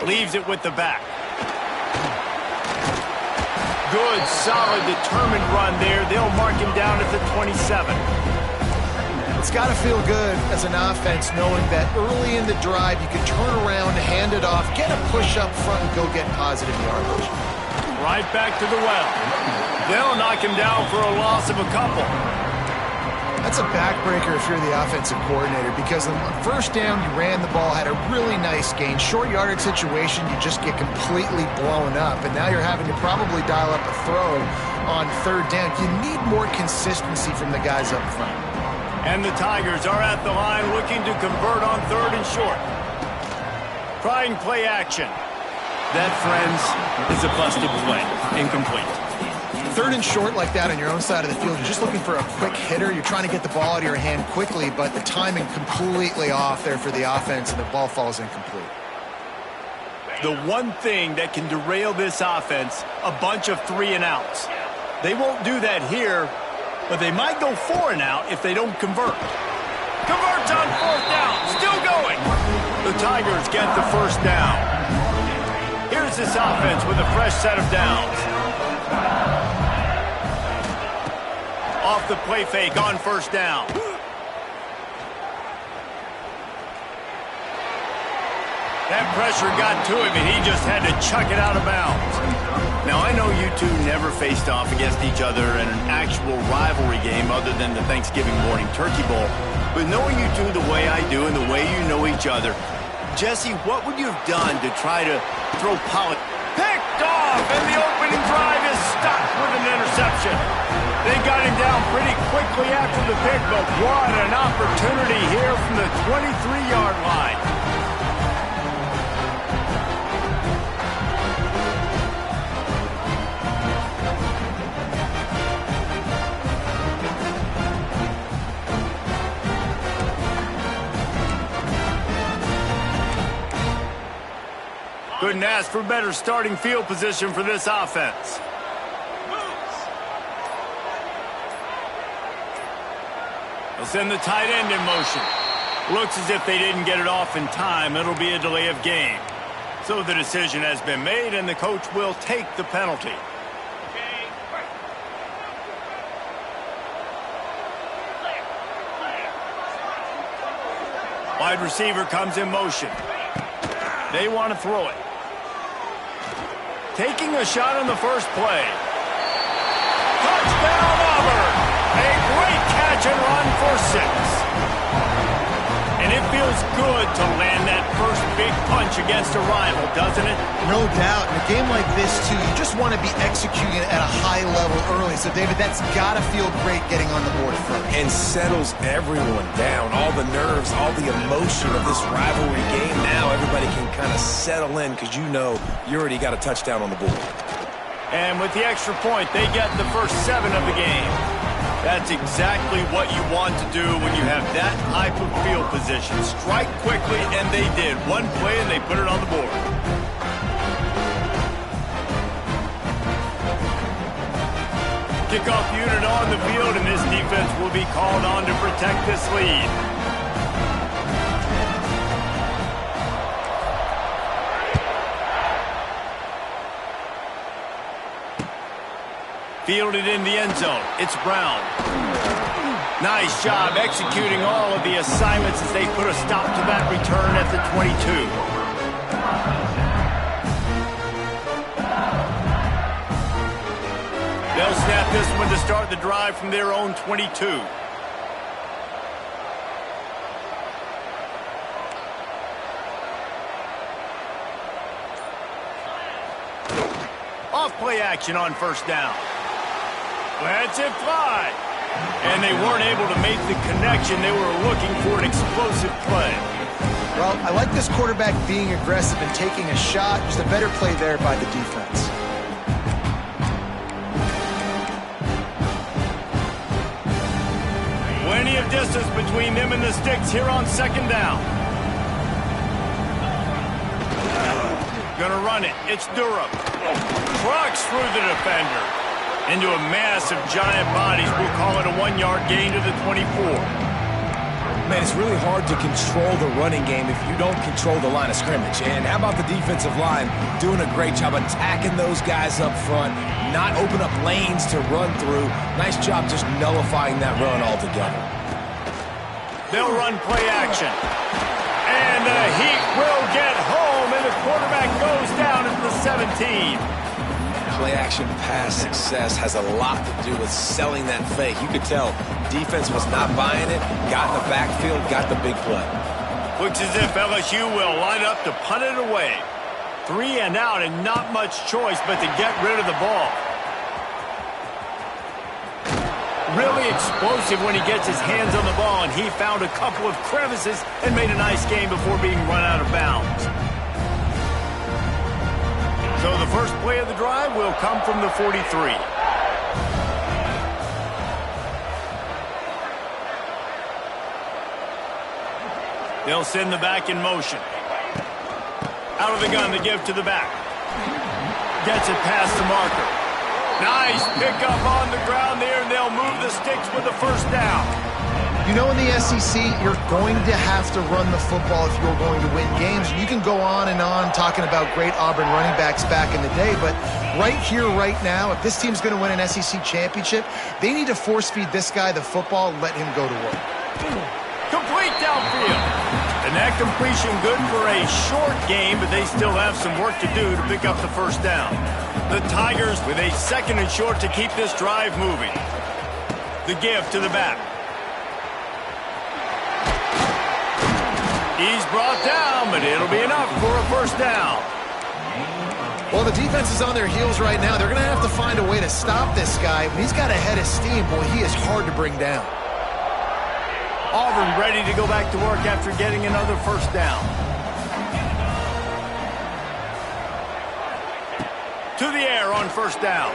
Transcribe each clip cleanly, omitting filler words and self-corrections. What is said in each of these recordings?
Leaves it with the back. Good, solid, determined run there. They'll mark him down at the 27. It's got to feel good as an offense knowing that early in the drive you can turn around, hand it off, get a push up front, and go get positive yardage. Right back to the well. They'll knock him down for a loss of a couple. That's a backbreaker if you're the offensive coordinator, because on first down, you ran the ball, had a really nice gain. Short yardage situation, you just get completely blown up, and now you're having to probably dial up a throw on third down. You need more consistency from the guys up front. And the Tigers are at the line looking to convert on third and short. Trying play action. That, friends, is a busted play. Incomplete. Third and short like that on your own side of the field, you're just looking for a quick hitter. You're trying to get the ball out of your hand quickly, but the timing completely off there for the offense, and the ball falls incomplete. The one thing that can derail this offense, a bunch of 3 and outs. They won't do that here, but they might go 4 and out if they don't convert. Converts on fourth down, still going. The Tigers get the first down. Here's this offense with a fresh set of downs. Off the play fake on first down. That pressure got to him, and he just had to chuck it out of bounds. Now, I know you two never faced off against each other in an actual rivalry game other than the Thanksgiving morning Turkey Bowl. But knowing you two the way I do and the way you know each other, Jesse, what would you have done to try to throw Pollock? Picked off, and the opening drive is stopped with an interception. They got him down pretty quickly after the pick, but what an opportunity here from the 23-yard line. Couldn't ask for better starting field position for this offense. They'll send the tight end in motion. Looks as if they didn't get it off in time. It'll be a delay of game. So the decision has been made, and the coach will take the penalty. Wide receiver comes in motion. They want to throw it. Taking a shot on the first play. Touchdown, Auburn! A great catch and run for 6. And it feels good to land that first big punch against a rival, doesn't it? No doubt. In a game like this, too, you just want to be executing it at a high level early. So, David, that's got to feel great getting on the board first. And settles everyone down. All the nerves, all the emotion of this rivalry game. Now everybody can kind of settle in because you know you already got a touchdown on the board. And with the extra point, they get the first 7 of the game. That's exactly what you want to do when you have that type of field position. Strike quickly, and they did. One play, and they put it on the board. Kickoff unit on the field, and this defense will be called on to protect this lead. Fielded in the end zone. It's Brown. Nice job executing all of the assignments as they put a stop to that return at the 22. They'll snap this one to start the drive from their own 22. Off play action on first down. Lets it fly. And they weren't able to make the connection. They were looking for an explosive play. Well, I like this quarterback being aggressive and taking a shot. Just a better play there by the defense. Plenty of distance between them and the sticks here on second down. Gonna run it. It's Durham. Trucks through the defender. Into a mass of giant bodies. We'll call it a 1-yard gain to the 24. Man, it's really hard to control the running game if you don't control the line of scrimmage. And how about the defensive line doing a great job attacking those guys up front, not open up lanes to run through. Nice job just nullifying that run altogether. They'll run play action. And the Heat will get home, and the quarterback goes down at the 17. Play-action pass success has a lot to do with selling that fake. You could tell defense was not buying it, got in the backfield, got the big play. Looks as if LSU will line up to punt it away. 3 and out and not much choice but to get rid of the ball. Really explosive when he gets his hands on the ball, and he found a couple of crevices and made a nice game before being run out of bounds. So the first play of the drive will come from the 43. They'll send the back in motion. Out of the gun, the give to the back. Gets it past the marker. Nice pickup on the ground there, and they'll move the sticks with the first down. You know, in the SEC, you're going to have to run the football if you're going to win games. You can go on and on talking about great Auburn running backs back in the day, but right here, right now, if this team's going to win an SEC championship, they need to force-feed this guy the football and let him go to work. Complete downfield. And that completion good for a short game, but they still have some work to do to pick up the first down. The Tigers with a second and short to keep this drive moving. The give to the back. He's brought down, but it'll be enough for a first down. Well, the defense is on their heels right now. They're going to have to find a way to stop this guy. When he's got a head of steam, boy, he is hard to bring down. Auburn ready to go back to work after getting another first down. To the air on first down.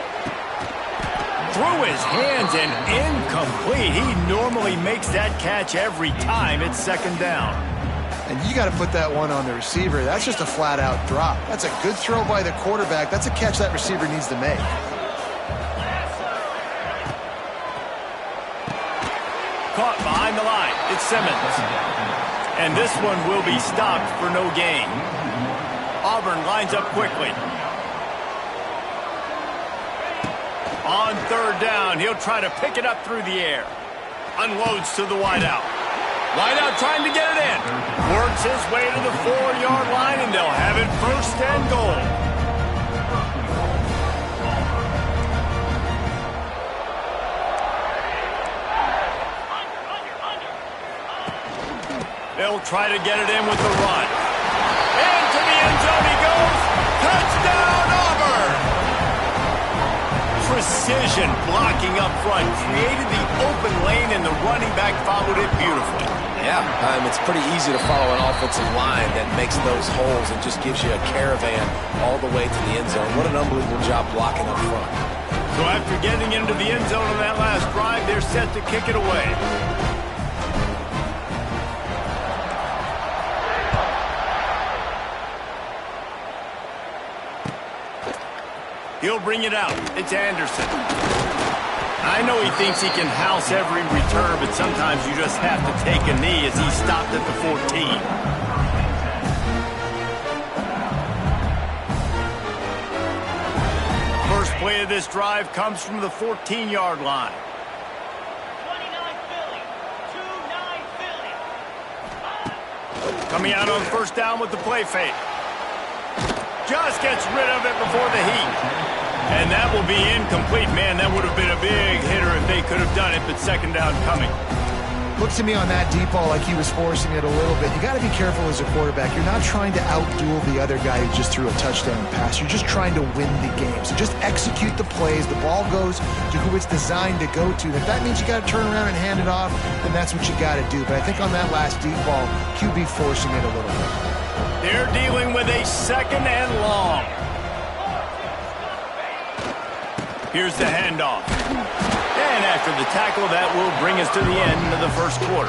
Through his hands and incomplete. He normally makes that catch every time. It's second down. And you got to put that one on the receiver. That's just a flat-out drop. That's a good throw by the quarterback. That's a catch that receiver needs to make. Caught behind the line. It's Simmons. And this one will be stopped for no gain. Auburn lines up quickly. On third down, he'll try to pick it up through the air. Unloads to the wideout. Wideout trying to get it in. Works his way to the 4-yard line, and they'll have it first and goal. They'll try to get it in with the run. Into the end zone he goes. Touchdown, Auburn! Precision blocking up front. Created the open lane, and the running back followed it beautifully. Yeah, it's pretty easy to follow an offensive line that makes those holes and just gives you a caravan all the way to the end zone. What an unbelievable job blocking up front. So after getting into the end zone on that last drive, they're set to kick it away. He'll bring it out. It's Anderson. I know he thinks he can house every return, but sometimes you just have to take a knee as he stopped at the 14. First play of this drive comes from the 14-yard line. 29 Philly. 29 Philly. Coming out on first down with the play fake. Just gets rid of it before the Heat. And that will be incomplete. Man, that would have been a big hitter if they could have done it, but second down coming. Looks to me on that deep ball like he was forcing it a little bit. You got to be careful as a quarterback. You're not trying to outduel the other guy who just threw a touchdown pass. You're just trying to win the game. So just execute the plays. The ball goes to who it's designed to go to. And if that means you got to turn around and hand it off, then that's what you got to do. But I think on that last deep ball, QB forcing it a little bit. They're dealing with a second and long. Here's the handoff. And after the tackle, that will bring us to the end of the first quarter.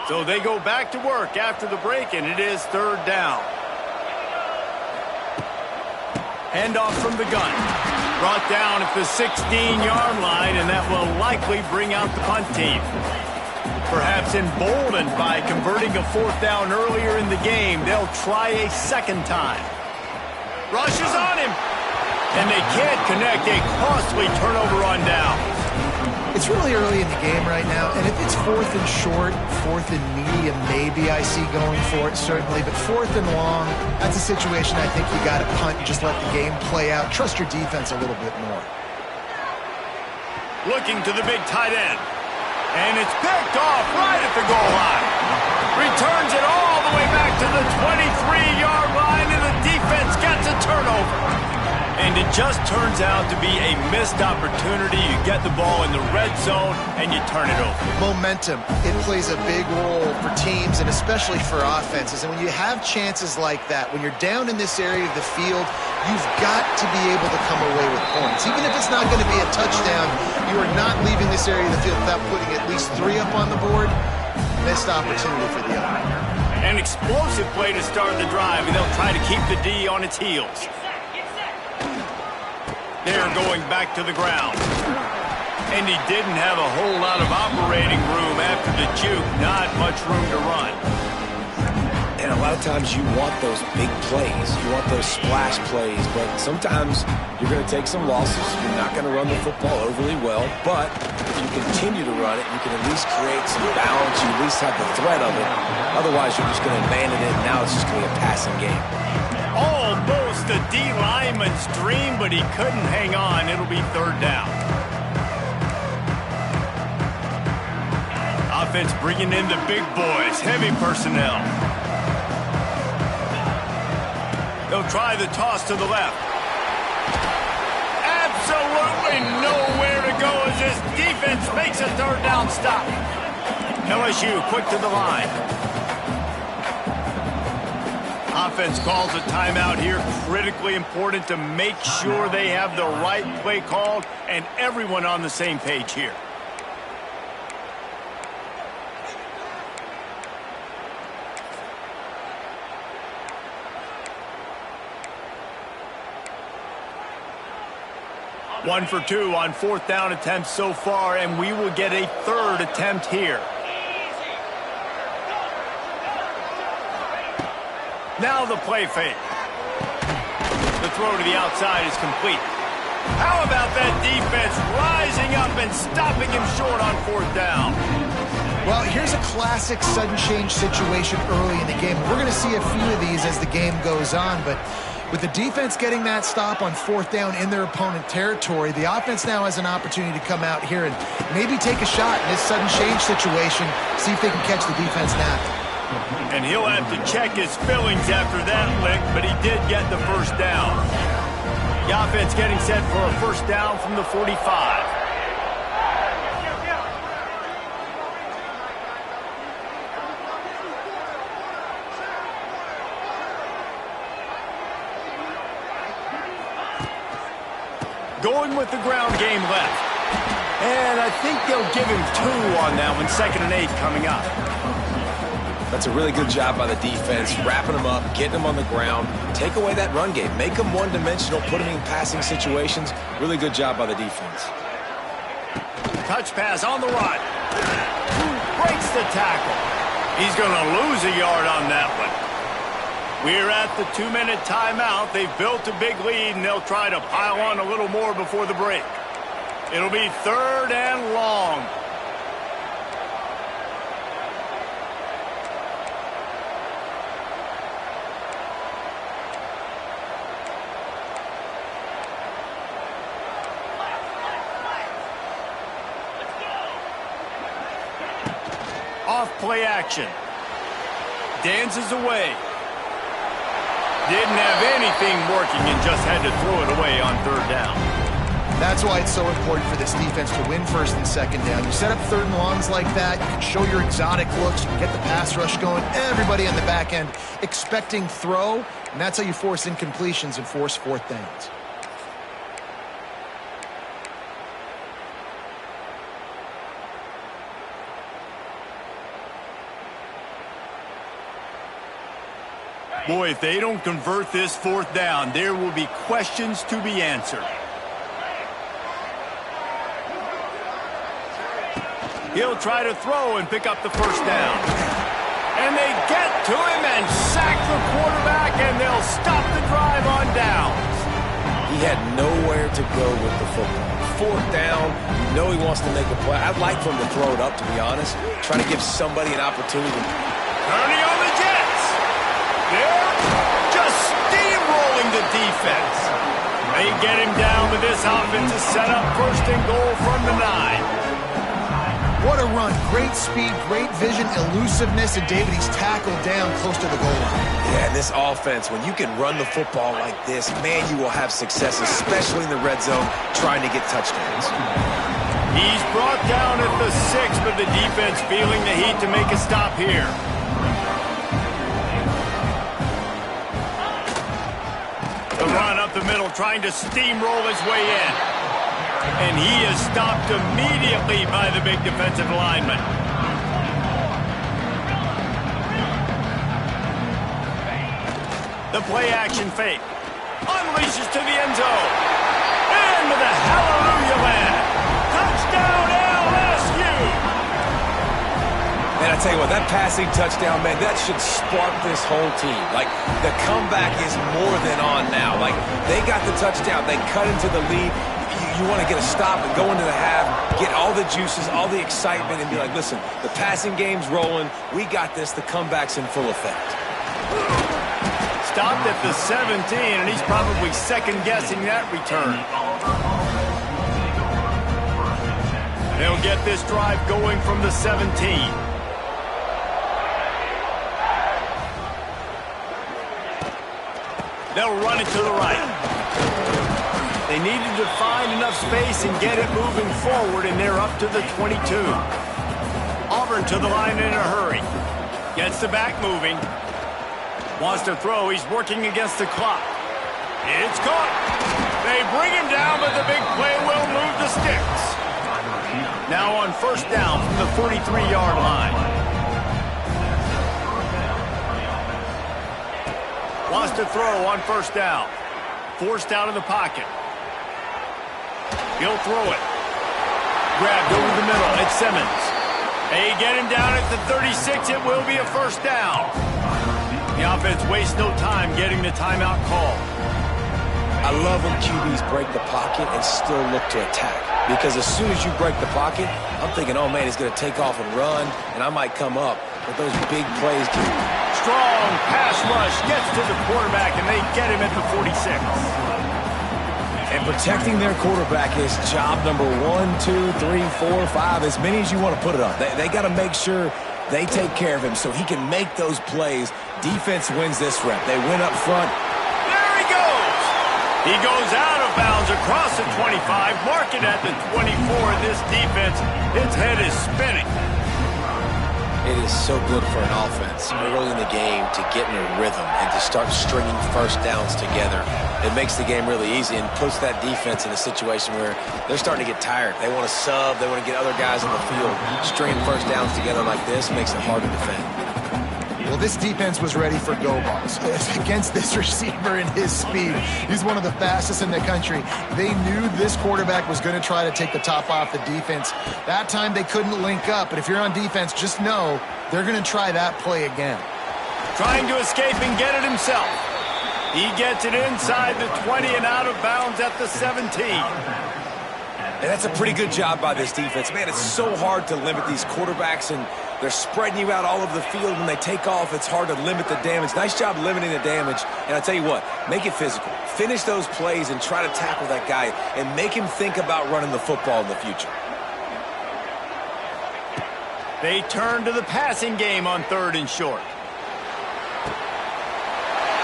So they go back to work after the break, and it is third down. Handoff from the gun. Brought down at the 16-yard line, and that will likely bring out the punt team. Perhaps emboldened by converting a fourth down earlier in the game, they'll try a second time. Rushes on him, and they can't connect. A costly turnover on downs. It's really early in the game right now, and if it's fourth and short, fourth and medium, maybe I see going for it, certainly. But fourth and long, that's a situation I think you got to punt and just let the game play out. Trust your defense a little bit more. Looking to the big tight end. And it's picked off right at the goal line. Returns it all the way back to the 23-yard line, and the defense gets a turnover. And it just turns out to be a missed opportunity. You get the ball in the red zone, and you turn it over. Momentum, it plays a big role for teams and especially for offenses. And when you have chances like that, when you're down in this area of the field, you've got to be able to come away with points. Even if it's not going to be a touchdown, you are not leaving this area of the field without putting at least 3 up on the board. Missed opportunity for the other. An explosive play to start the drive, and they'll try to keep the D on its heels. They're going back to the ground. And he didn't have a whole lot of operating room after the juke. Not much room to run. And a lot of times you want those big plays. You want those splash plays. But sometimes you're going to take some losses. You're not going to run the football overly well. But if you continue to run it, you can at least create some balance. You at least have the threat of it. Otherwise, you're just going to abandon it. And now it's just going to be a passing game. Almost a D lineman's dream, but he couldn't hang on. It'll be third down. Offense bringing in the big boys, heavy personnel. They'll try the toss to the left. Absolutely nowhere to go as this defense makes a third down stop. LSU quick to the line. Offense calls a timeout here. Critically important to make sure they have the right play called and everyone on the same page here. One for 2 on fourth down attempts so far, and we will get a third attempt here. Now the play fake. The throw to the outside is complete. How about that defense rising up and stopping him short on fourth down? Well, here's a classic sudden change situation early in the game. We're going to see a few of these as the game goes on, but with the defense getting that stop on fourth down in their opponent territory, the offense now has an opportunity to come out here and maybe take a shot in this sudden change situation, see if they can catch the defense now. And he'll have to check his fillings after that lick, but he did get the first down. The offense getting set for a first down from the 45. Going with the ground game left. And I think they'll give him 2 on that one. 2nd and 8 coming up. That's a really good job by the defense, wrapping them up, getting them on the ground. Take away that run game. Make them one-dimensional, put them in passing situations. Really good job by the defense. Touch pass on the run. Breaks the tackle. He's going to lose a yard on that one. We're at the 2-minute timeout. They've built a big lead, and they'll try to pile on a little more before the break. It'll be 3rd and long. Off play action. Dances away. Didn't have anything working and just had to throw it away on 3rd down. That's why it's so important for this defense to win 1st and 2nd down. You set up 3rd and longs like that, you can show your exotic looks, you can get the pass rush going, everybody on the back end expecting throw, and that's how you force incompletions and force 4th downs. Boy, if they don't convert this fourth down, there will be questions to be answered. He'll try to throw and pick up the first down. And they get to him and sack the quarterback, and they'll stop the drive on downs. He had nowhere to go with the football. Fourth down, you know he wants to make a play. I'd like for him to throw it up, to be honest. Try to give somebody an opportunity. Turning on the Jets. They're just steamrolling the defense. They get him down, but this offense is set up first and goal from the 9. What a run. Great speed, great vision, elusiveness, and David, he's tackled down close to the goal line. Yeah, this offense, when you can run the football like this, man, you will have success, especially in the red zone, trying to get touchdowns. He's brought down at the 6, but the defense feeling the heat to make a stop here. The run up the middle, trying to steamroll his way in. And he is stopped immediately by the big defensive lineman. The play-action fake. Unleashes to the end zone. Into the hallelujah land. Touchdown LSU! And I tell you what, that passing touchdown, man, that should spark this whole team. Like, the comeback is more than on now. Like, they got the touchdown. They cut into the lead. You want to get a stop and go into the half, get all the juices, all the excitement, and be like, listen, the passing game's rolling. We got this. The comeback's in full effect. Stopped at the 17, and he's probably second-guessing that return. They'll get this drive going from the 17. They'll run it to the right. They needed to find enough space and get it moving forward, and they're up to the 22. Auburn to the line in a hurry. Gets the back moving. Wants to throw. He's working against the clock. It's caught. They bring him down, but the big play will move the sticks. Now on first down from the 43-yard line. Wants to throw on first down. Forced out of the pocket. He'll throw it. Grabbed over the middle. It's Simmons. They get him down at the 36. It will be a first down. The offense wastes no time getting the timeout call. I love when QBs break the pocket and still look to attack. Because as soon as you break the pocket, I'm thinking, oh, man, he's going to take off and run, and I might come up. But those big plays do. Strong pass rush gets to the quarterback, and they get him at the 46. And protecting their quarterback is job number 1, 2, 3, 4, 5, as many as you want to put it on. They got to make sure they take care of him so he can make those plays. Defense wins this rep. They win up front. There he goes. He goes out of bounds across the 25, marking at the 24. This defense, its head is spinning. It is so good for an offense early in the game to get in a rhythm and to start stringing first downs together. It makes the game really easy and puts that defense in a situation where they're starting to get tired. They want to sub. They want to get other guys on the field. Stringing first downs together like this makes it hard to defend. Well, this defense was ready for go balls against this receiver and his speed. He's one of the fastest in the country. They knew this quarterback was going to try to take the top off the defense. That time they couldn't link up, but if you're on defense, just know they're going to try that play again. Trying to escape and get it himself. He gets it inside the 20 and out of bounds at the 17. And that's a pretty good job by this defense. Man, it's so hard to limit these quarterbacks, and they're spreading you out all over the field. When they take off, it's hard to limit the damage. Nice job limiting the damage. And I'll tell you what, make it physical. Finish those plays and try to tackle that guy and make him think about running the football in the future. They turn to the passing game on third and short.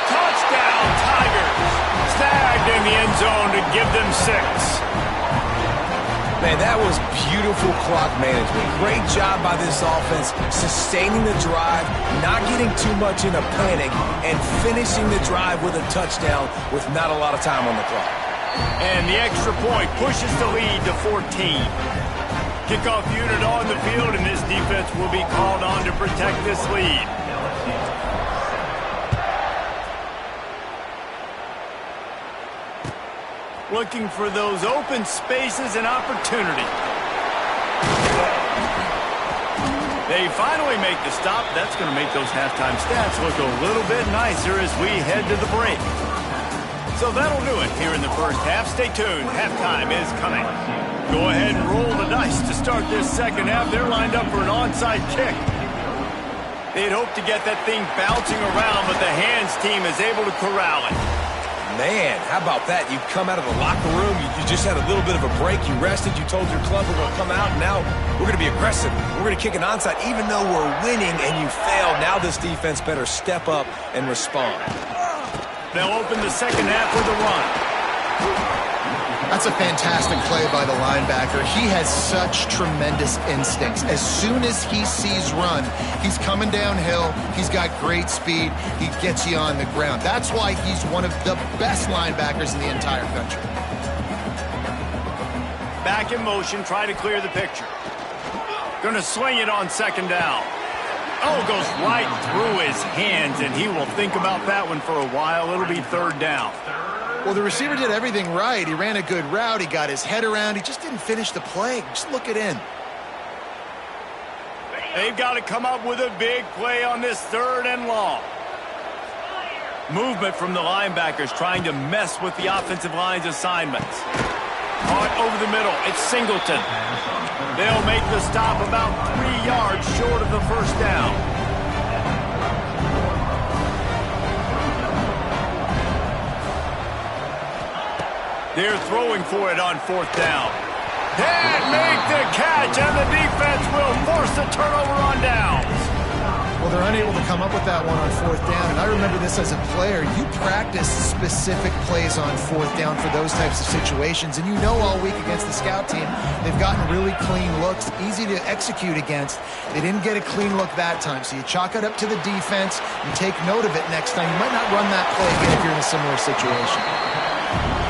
Touchdown, Tigers. Snagged in the end zone to give them 6. Man, that was beautiful clock management. Great job by this offense, sustaining the drive, not getting too much in a panic, and finishing the drive with a touchdown with not a lot of time on the clock. And the extra point pushes the lead to 14. Kickoff unit on the field, and this defense will be called on to protect this lead. looking for those open spaces and opportunity. They finally make the stop. That's going to make those halftime stats look a little bit nicer as we head to the break. So that'll do it here in the first half. Stay tuned. Halftime is coming. Go ahead and roll the dice to start this second half. They're lined up for an onside kick. They'd hope to get that thing bouncing around, but the hands team is able to corral it. Man, how about that? You come out of the locker room, you just had a little bit of a break, you rested, you told your club we're going to come out, and now we're going to be aggressive. We're going to kick an onside, even though we're winning and you failed. Now this defense better step up and respond. They'll open the second half with a run. That's a fantastic play by the linebacker. He has such tremendous instincts. As soon as he sees run, he's coming downhill. He's got great speed. He gets you on the ground. That's why he's one of the best linebackers in the entire country. Back in motion, try to clear the picture. Going to swing it on second down. Oh, goes right through his hands, and he will think about that one for a while. It'll be third down. Well, the receiver did everything right. He ran a good route. He got his head around. He just didn't finish the play. Just look it in. They've got to come up with a big play on this third and long. Movement from the linebackers trying to mess with the offensive line's assignments. Caught over the middle. It's Singleton. They'll make the stop about 3 yards short of the first down. They're throwing for it on fourth down. Can't make the catch, and the defense will force the turnover on downs. Well, they're unable to come up with that one on fourth down, and I remember this as a player. You practice specific plays on fourth down for those types of situations, and you know all week against the scout team, they've gotten really clean looks, easy to execute against. They didn't get a clean look that time, so you chalk it up to the defense and take note of it next time. You might not run that play again if you're in a similar situation.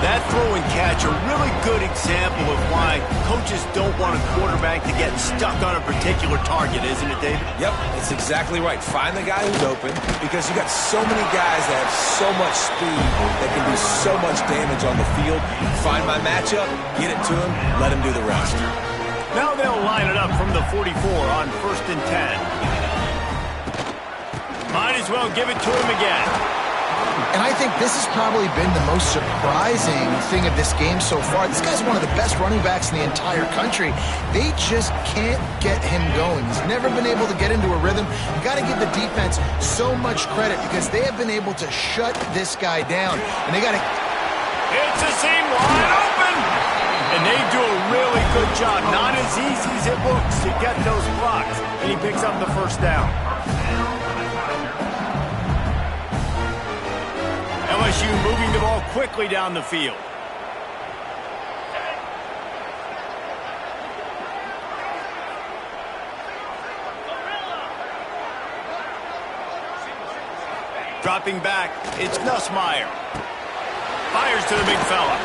That throw and catch, a really good example of why coaches don't want a quarterback to get stuck on a particular target, isn't it, David? Yep, it's exactly right. Find the guy who's open, because you got so many guys that have so much speed that can do so much damage on the field. Find my matchup, get it to him, let him do the rest. Now they'll line it up from the 44 on 1st and 10. Might as well give it to him again. And I think this has probably been the most surprising thing of this game so far. This guy's one of the best running backs in the entire country. They just can't get him going. He's never been able to get into a rhythm. You got to give the defense so much credit because they have been able to shut this guy down. And they got to... It's a seam wide open! And they do a really good job. Not as easy as it looks to get those blocks. And he picks up the first down. LSU moving the ball quickly down the field. Dropping back, it's Nussmeier. Fires to the big fella.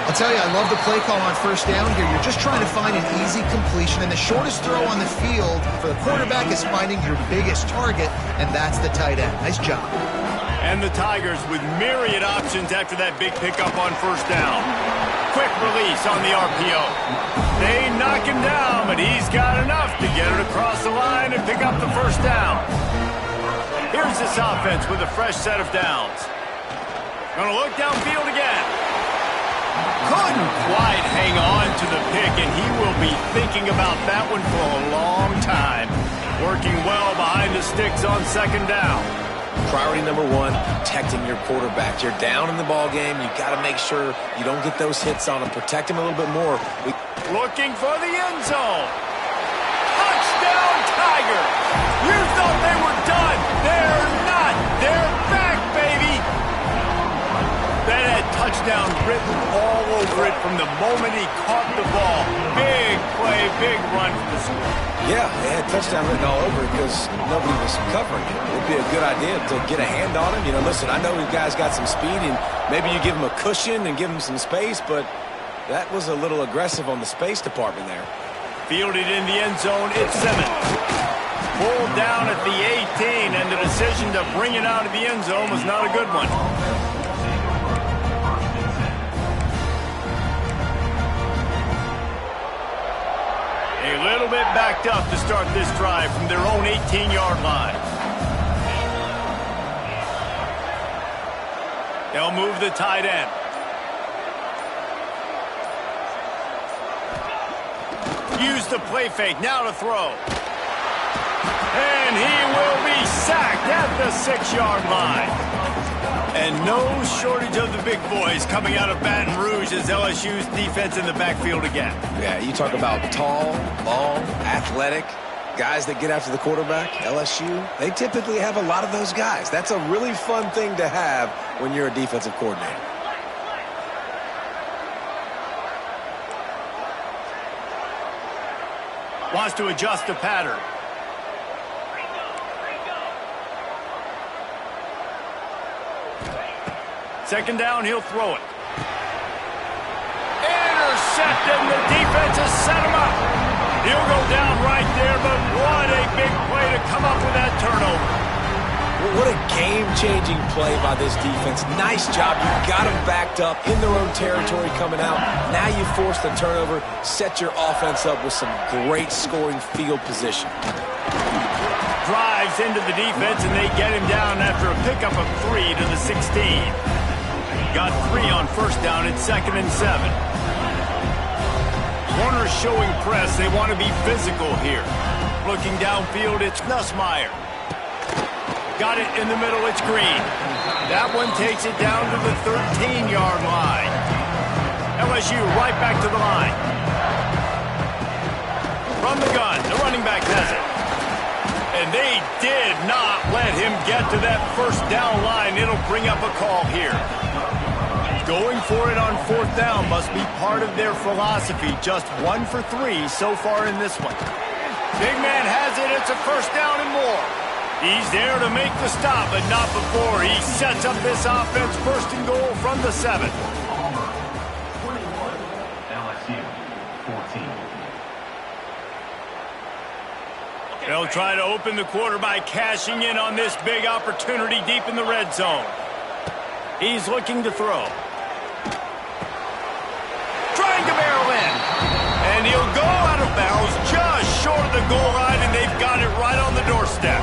I'll tell you, I love the play call on first down here. You're just trying to find an easy completion, and the shortest throw on the field for the quarterback is finding your biggest target, and that's the tight end. Nice job. And the Tigers with myriad options after that big pickup on first down. Quick release on the RPO. They knock him down, but he's got enough to get it across the line and pick up the first down. Here's this offense with a fresh set of downs. Gonna look downfield again. Couldn't quite hang on to the pick, and he will be thinking about that one for a long time. Working well behind the sticks on second down. Priority number one, protecting your quarterback. You're down in the ball game. You got to make sure you don't get those hits on him. Protect him a little bit more. Looking for the end zone. Touchdown, Tigers! You thought they were done. They're not. They're back, baby. That had touchdown written all over it from the moment he caught the ball. Big play, big run for the score. Yeah, they had touchdown written all over it because nobody was covering it. It'd be a good idea to get a hand on him. You know, listen, I know you guys got some speed, and maybe you give him a cushion and give him some space, but that was a little aggressive on the space department there. Fielded in the end zone, it's Simmons. Pulled down at the 18, and the decision to bring it out of the end zone was not a good one. backed up to start this drive from their own 18-yard line. They'll move the tight end. Use the play fake, now to throw. And he will be sacked at the 6-yard line. And no shortage of the big boys coming out of Baton Rouge as LSU's defense in the backfield again. Yeah, you talk about tall, long, athletic guys that get after the quarterback. LSU, they typically have a lot of those guys. That's a really fun thing to have when you're a defensive coordinator. Wants to adjust the pattern. Second down, he'll throw it. Intercepted, and the defense has set him up. He'll go down right there, but what a big play to come up with that turnover. What a game-changing play by this defense. Nice job. You got them backed up in their own territory coming out. Now you force the turnover, set your offense up with some great scoring field position. Drives into the defense, and they get him down after a pickup of 3 to the 16. Got 3 on first down at 2nd and 7. Corners showing press. They want to be physical here. Looking downfield, it's Nussmeier. Got it in the middle, it's Green. That one takes it down to the 13-yard line. LSU right back to the line. From the gun, the running back has it. And they did not let him get to that first down line. It'll bring up a call here. Going for it on 4th down must be part of their philosophy. Just 1 for 3 so far in this one. Big man has it. It's a first down and more. He's there to make the stop, but not before. He sets up this offense 1st and goal from the 7. LSU 14. They'll try to open the quarter by cashing in on this big opportunity deep in the red zone. He's looking to throw. Trying to barrel in. And he'll go out of bounds just short of the goal line, and they've got it right on the doorstep.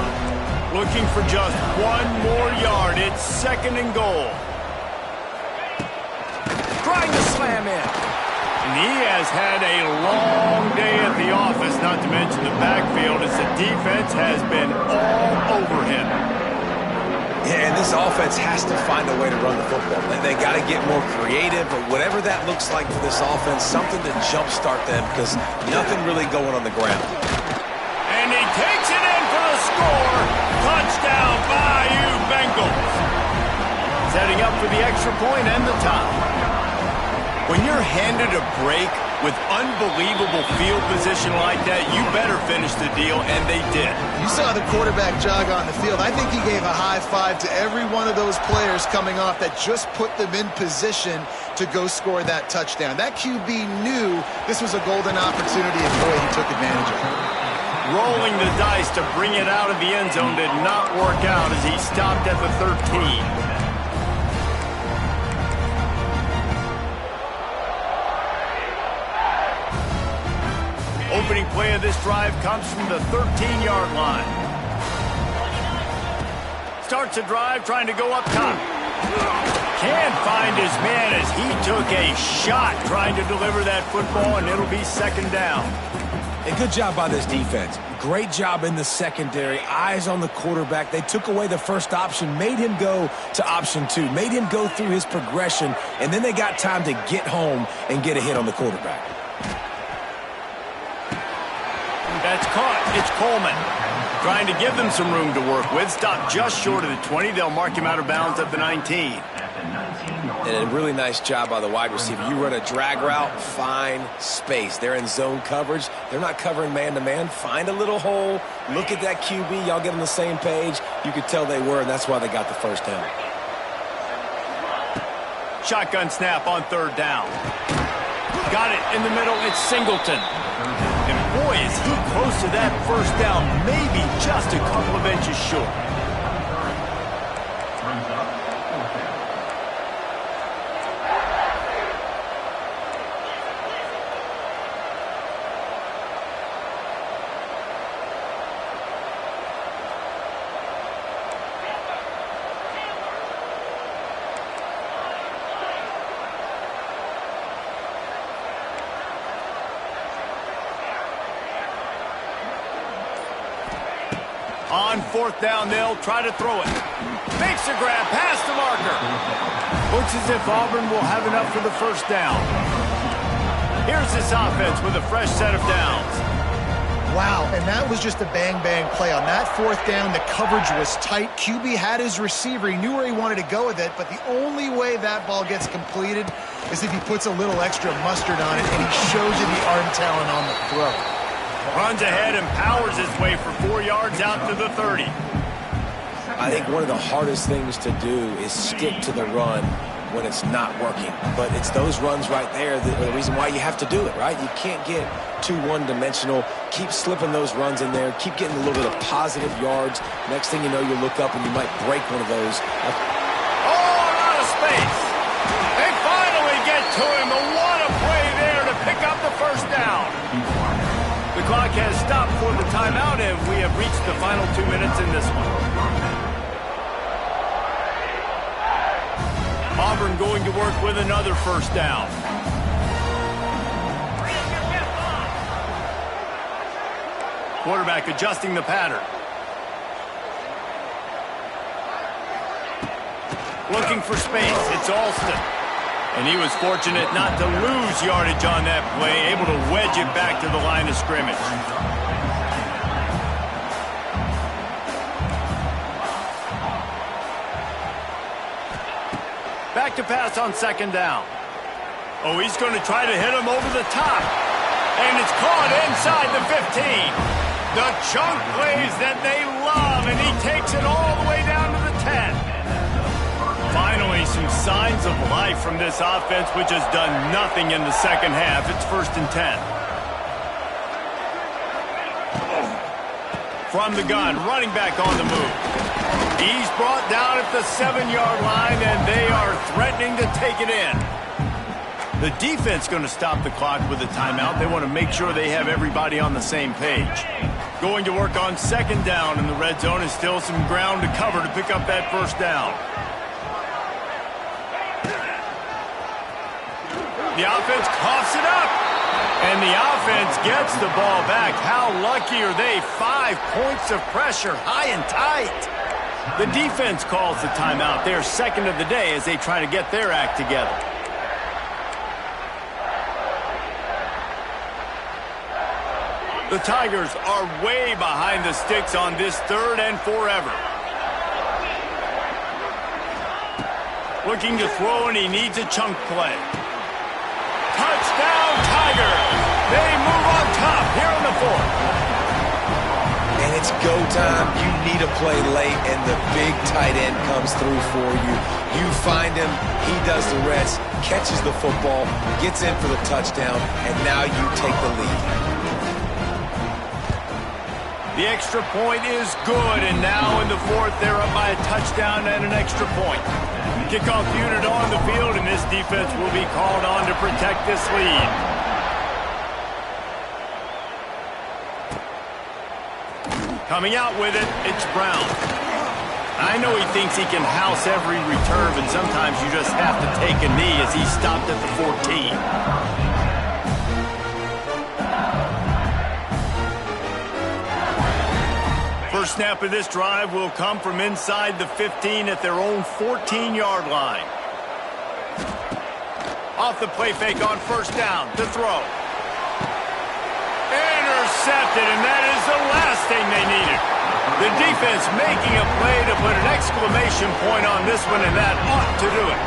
Looking for just 1 more yard. It's 2nd and goal. Trying to slam in. And he has had a long day at the office, not to mention the backfield, as the defense has been all over him. Yeah, and this offense has to find a way to run the football. They got to get more creative, but whatever that looks like for this offense, something to jumpstart them because nothing really going on the ground. And he takes it in for the score. Touchdown, Bayou Bengals. Setting up for the extra point and the tie. When you're handed a break with unbelievable field position like that, you better finish the deal, and they did. You saw the quarterback jog on the field. I think he gave a high five to every one of those players coming off that just put them in position to go score that touchdown. That QB knew this was a golden opportunity, and boy, he took advantage of it. Rolling the dice to bring it out of the end zone did not work out as he stopped at the 13. Opening play of this drive comes from the 13-yard line. Starts a drive trying to go up top. Can't find his man as he took a shot trying to deliver that football, and it'll be 2nd down. A good job by this defense. Great job in the secondary. Eyes on the quarterback. They took away the first option, made him go to option 2, made him go through his progression, and then they got time to get home and get a hit on the quarterback. That's caught. It's Coleman. Trying to give them some room to work with. Stopped just short of the 20. They'll mark him out of bounds at the 19. And a really nice job by the wide receiver. You run a drag route, find space. They're in zone coverage. They're not covering man-to-man. Find a little hole. Look at that QB. Y'all get on the same page. You could tell they were, and that's why they got the first down. Shotgun snap on 3rd down. Got it in the middle. It's Singleton. And boy, is he close to that first down, maybe just a couple of inches short. fourth down, they'll try to throw it. Makes a grab past the marker. Looks as if Auburn will have enough for the first down. Here's this offense with a fresh set of downs. Wow, and that was just a bang-bang play. On that fourth down, the coverage was tight. QB had his receiver. He knew where he wanted to go with it, but the only way that ball gets completed is if he puts a little extra mustard on it, and he shows you the arm talent on the throw. Runs ahead and powers his way for 4 yards out to the 30. I think one of the hardest things to do is stick to the run when it's not working. But it's those runs right there that are the reason why you have to do it, right? You can't get too one-dimensional. Keep slipping those runs in there. Keep getting a little bit of positive yards. Next thing you know, you look up and you might break one of those. Oh, out of space. They finally get to him. But what a play there to pick up the first down. The clock has stopped for the timeout, and we have reached the final 2 minutes in this one. Auburn going to work with another first down. Quarterback adjusting the pattern. Looking for space. It's Alston. And he was fortunate not to lose yardage on that play, able to wedge it back to the line of scrimmage. Back to pass on second down. Oh, he's going to try to hit him over the top. And it's caught inside the 15. The chunk plays that they love, and he takes it all the way down to the 10. Finally, some signs of life from this offense, which has done nothing in the second half. It's 1st and 10. From the gun, running back on the move. He's brought down at the 7-yard line, and they are threatening to take it in. The defense going to stop the clock with a timeout. They want to make sure they have everybody on the same page. Going to work on second down in the red zone, and still some ground to cover to pick up that first down. The offense coughs it up, and the offense gets the ball back. How lucky are they? 5 points of pressure, high and tight. The defense calls the timeout. They're second of the day as they try to get their act together. The Tigers are way behind the sticks on this 3rd and forever. Looking to throw, and he needs a chunk play. Touchdown, Tigers! They move on top here on the 4th. And it's go time. You need a play late, and the big tight end comes through for you. You find him, he does the rest, catches the football, gets in for the touchdown, and now you take the lead. The extra point is good, and now in the 4th, they're up by a touchdown and an extra point. Kickoff unit on the field, and this defense will be called on to protect this lead. Coming out with it, it's Brown. I know he thinks he can house every return, but sometimes you just have to take a knee as he stopped at the 14. First snap of this drive will come from inside the 15 at their own 14-yard line. Off the play fake on first down to throw. Intercepted, and that is the last thing they needed. The defense making a play to put an exclamation point on this one, and that ought to do it.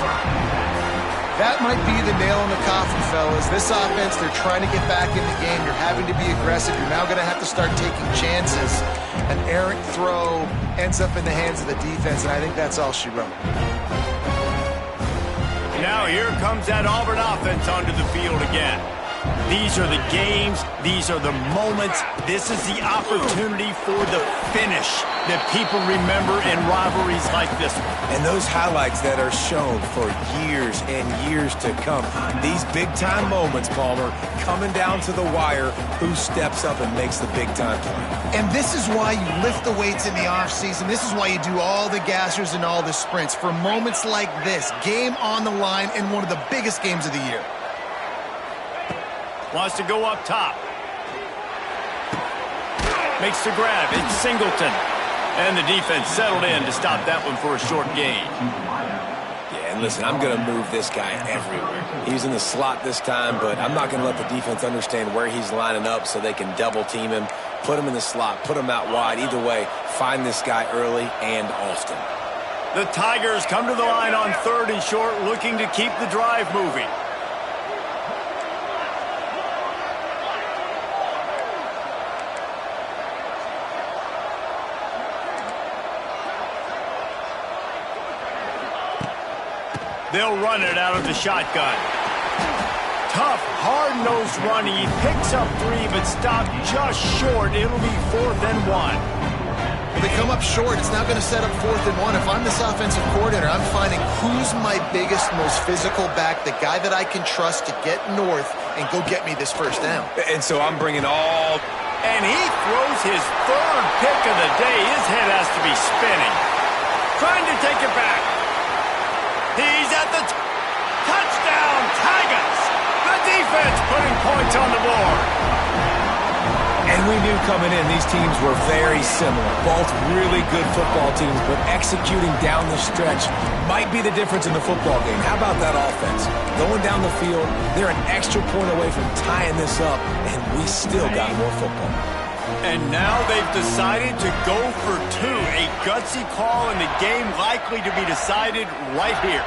That might be the nail in the coffin, fellas. This offense, they're trying to get back in the game. You're having to be aggressive. You're now going to have to start taking chances. An errant throw ends up in the hands of the defense, and I think that's all she wrote. Now here comes that Auburn offense onto the field again. These are the games. These are the moments. This is the opportunity for the finish that people remember in rivalries like this one. And those highlights that are shown for years and years to come. These big-time moments, Palmer, coming down to the wire, who steps up and makes the big-time play. And this is why you lift the weights in the offseason. This is why you do all the gassers and all the sprints. For moments like this, game on the line in one of the biggest games of the year. Wants to go up top. Makes the grab. It's Singleton. And the defense settled in to stop that one for a short gain. Yeah, and listen, I'm going to move this guy everywhere. He's in the slot this time, but I'm not going to let the defense understand where he's lining up so they can double team him, put him in the slot, put him out wide. Either way, find this guy early and often. The Tigers come to the line on 3rd and short, looking to keep the drive moving. They'll run it out of the shotgun. Tough, hard-nosed running. He picks up 3, but stopped just short. It'll be 4th and 1. Well, they come up short. It's now going to set up 4th and 1. If I'm this offensive coordinator, I'm finding who's my biggest, most physical back, the guy that I can trust to get north and go get me this first down. And so I'm bringing all... And he throws his 3rd pick of the day. His head has to be spinning. Trying to take it back. He's at the touchdown, Tigers. The defense putting points on the board. And we knew coming in these teams were very similar. Both really good football teams, but executing down the stretch might be the difference in the football game. How about that offense? Going down the field, they're an extra point away from tying this up, and we still got more football. And now they've decided to go for 2. A gutsy call, and the game likely to be decided right here.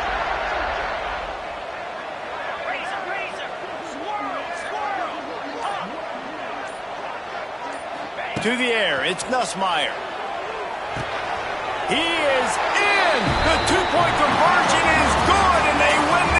Razor, razor. Swirl, swirl. Up. To the air, it's Nussmeier. He is in! The 2-point conversion is